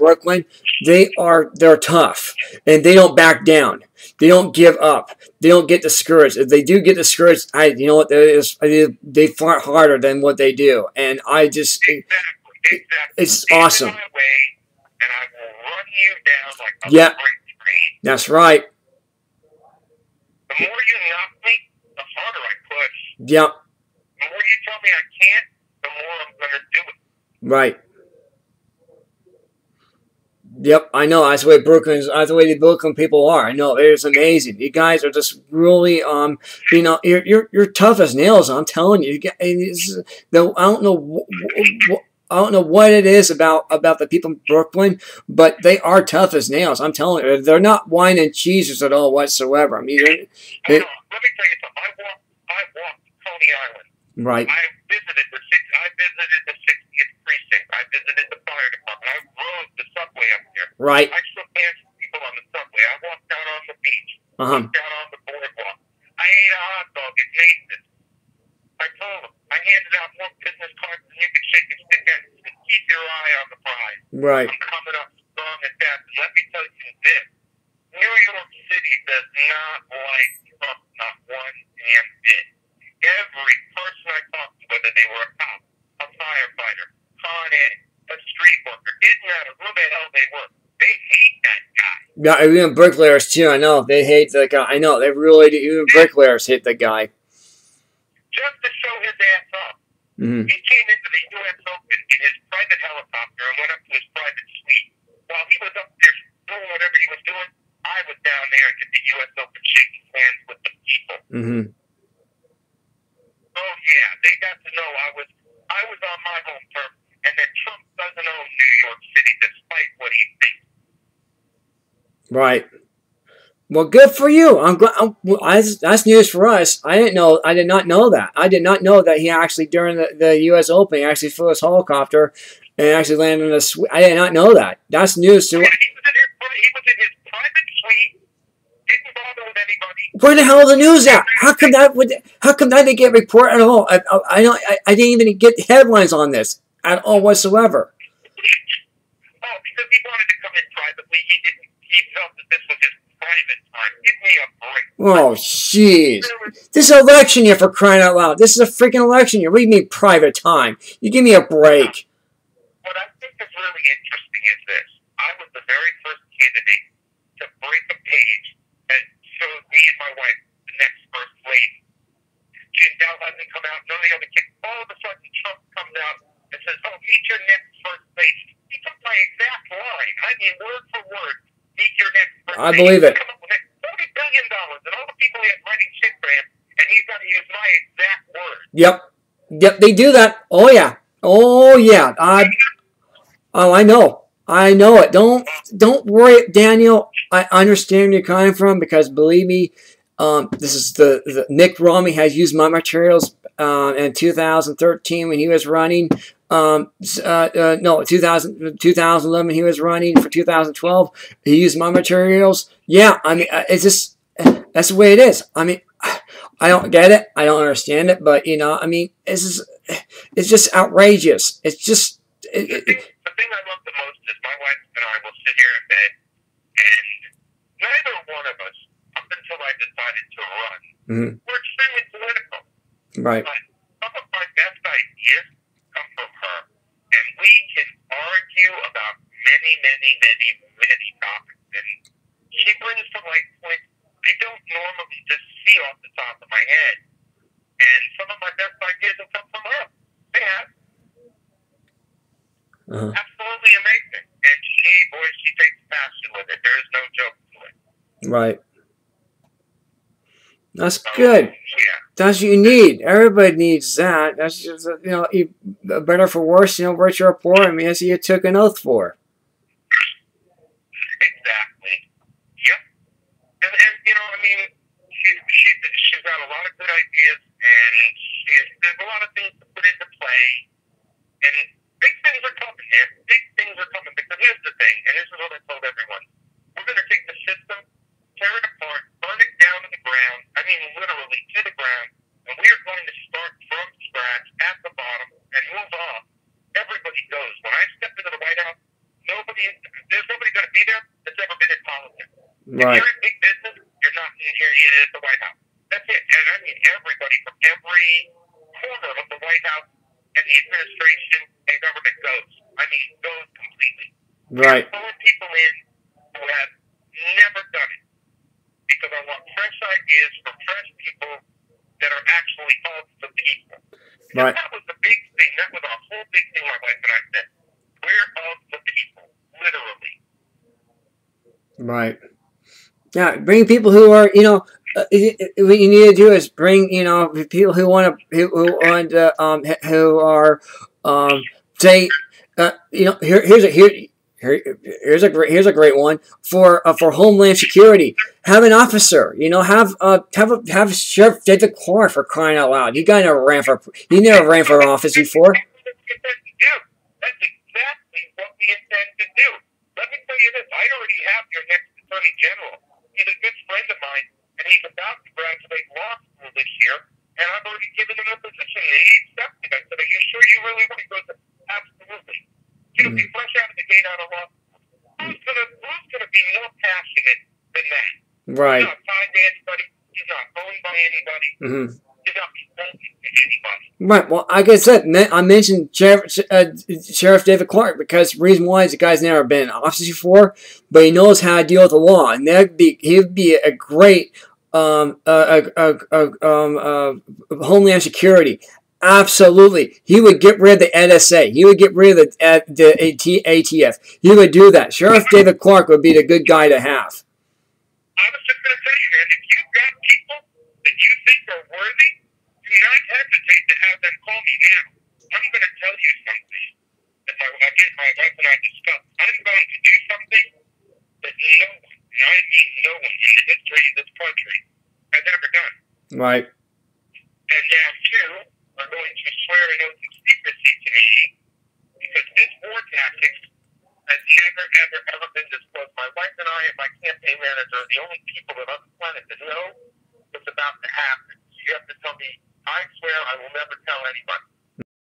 Brooklyn, they're tough, and they don't back down. They don't give up. They don't get discouraged. If they do get discouraged, you know what? They fight harder than what they do, and I just exactly. It's awesome. In my way, and I will run you down like a Yeah, freight train. that's right. The more you knock me, the harder I push. Yep. The more you tell me I can't, the more I'm going to do it. Right. Yep, I know. That's the way the Brooklyn people are. I know. It's amazing. You guys are just really, you know, you're tough as nails. I'm telling you. I don't know what it is about the people in Brooklyn, but they are tough as nails. I'm telling you, they're not wine and cheeses at all whatsoever. I mean, let me tell you something. I walked Coney Island. Right. I visited the 60th precinct. I visited the fire department. I rode the subway up there. Right. I shook hands with people on the subway. I walked down on the beach. Walked down on the boardwalk. I ate a hot dog at Macy's. I told them. I handed out more business cards than you could shake a stick at. Keep your eye on the prize. Right. I'm coming up strong and fast. And let me tell you this. New York City does not like Trump, not one damn bit. Every person I talked to, whether they were a cop, a firefighter, Con Ed, a street worker, didn't matter who the hell they were, they hate that guy. Yeah, even bricklayers too. I know they hate the guy. I know they really do. Even bricklayers hate the guy. Just to show his ass up. He came into the U.S. Open in his private helicopter and went up to his private suite. While he was up there doing whatever he was doing, I was down there at the U.S. Open shaking hands with the people. Oh yeah, they got to know I was on my home turf, and that Trump doesn't own New York City, despite what he thinks. Right. Well, good for you. I'm glad. That's news for us. I did not know that. I did not know that he actually during the U.S. Open he actually flew his helicopter and actually landed in a suite. I did not know that. That's news to. Yeah, he was in his private suite. Didn't bother with anybody. Where the hell is the news at? How come that didn't get reported at all? I didn't even get headlines on this at all whatsoever. Oh, because he wanted to come in privately. He felt that this was his private time. Give me a break. Oh, jeez. This is election year, for crying out loud. This is a freaking election year. What do you mean private time? You give me a break. What I think is really interesting is this. I was the very first candidate to break a page that showed me and my wife the next first lady. Jindal hasn't come out. None of the other kids. All of a sudden, Trump comes out and says, "Oh, meet your next first lady." He took my exact line. I mean, word for word. Meet your next first lady. I believe it. Come up with $40 billion and all the people he had writing shit for him, and he's got to use my exact words. Yep, they do that. Oh yeah. I know. I know it. Don't worry, Daniel. I understand where you're coming from because believe me, this is the Mitt Romney has used my materials in 2013 when he was running. 2011 he was running for 2012. He used my materials. Yeah, I mean, it's just that's the way it is. I mean, I don't get it. I don't understand it. But you know, I mean, it's just outrageous. It's just. The thing I love the most is my wife and I will sit here in bed, and neither one of us, up until I decided to run, we're extremely political. Right. But some of my best ideas come from her, and we can argue about many, many, many, many topics. And she brings to light points I don't normally just see off the top of my head. And some of my best ideas have come from her. They have. Absolutely amazing. And she takes passion with it. There is no joke to it. Right. That's good. Yeah. That's what you need. Everybody needs that. That's just, you know, better for worse, you know, rich or poor. I mean, that's what you took an oath for. Exactly. Yep. And you know, I mean, she's got a lot of good ideas, and there's a lot of things to put into play. And big things are coming, man. Big things are coming. Because here's the thing, and this is what I told everyone. We're going to take the system, tear it apart, burn it down to the ground. I mean, literally to the ground. And we are going to start from scratch at the bottom and move on. Everybody goes. When I stepped into the White House, nobody there's nobody going to be there that's ever been in politics. Right. If you're in big business, you're not in here at the White House. That's it. And I mean, everybody from every corner of the White House and the administration and government goes. I mean, goes completely. Right. We're pulling people in who have never done it because I want fresh ideas from fresh people that are actually of the people. Right. That was the big thing. That was a whole big thing my wife and I said. We're of the people, literally. Right. Yeah, bring people who are, you know, what you need to do is bring, you know, people who want to, who are, say, you know, here's a great one for Homeland Security. Have an officer, you know, have Sheriff David Clark, for crying out loud. He never ran for office before. That's exactly what we intend to do. Let me tell you this. I already have your next Attorney General. He's a good friend of mine, and he's about to graduate law school this year, and I've already given him a position, and he accepted. I said, are you sure you really want to go? Absolutely. He'll be fresh out of the gate out of law school. Who's gonna be more passionate than that? Right. He's not tied to anybody. He's not owned by anybody. Mm-hmm. He's not beholden to anybody. Right. Well, like I said, I mentioned Sheriff David Clark because the reason why is the guy's never been in office before, but he knows how to deal with the law, and he'd be a great Homeland Security. Absolutely, he would get rid of the NSA. He would get rid of the ATF. He would do that. Sheriff David Clark would be the good guy to have. I was just going to tell you, man, if you've got people that you think are worthy, do not hesitate to have them call me now. I'm going to tell you something that my wife and I discussed. I'm going to do something that no one, and I mean no one in the history of this country has ever done. Right. And now, too, are going to swear an oath of secrecy to me because this war tactics has never, ever been disclosed. My wife and I and my campaign manager are the only people on the planet that know what's about to happen. You have to tell me, I swear I will never tell anybody.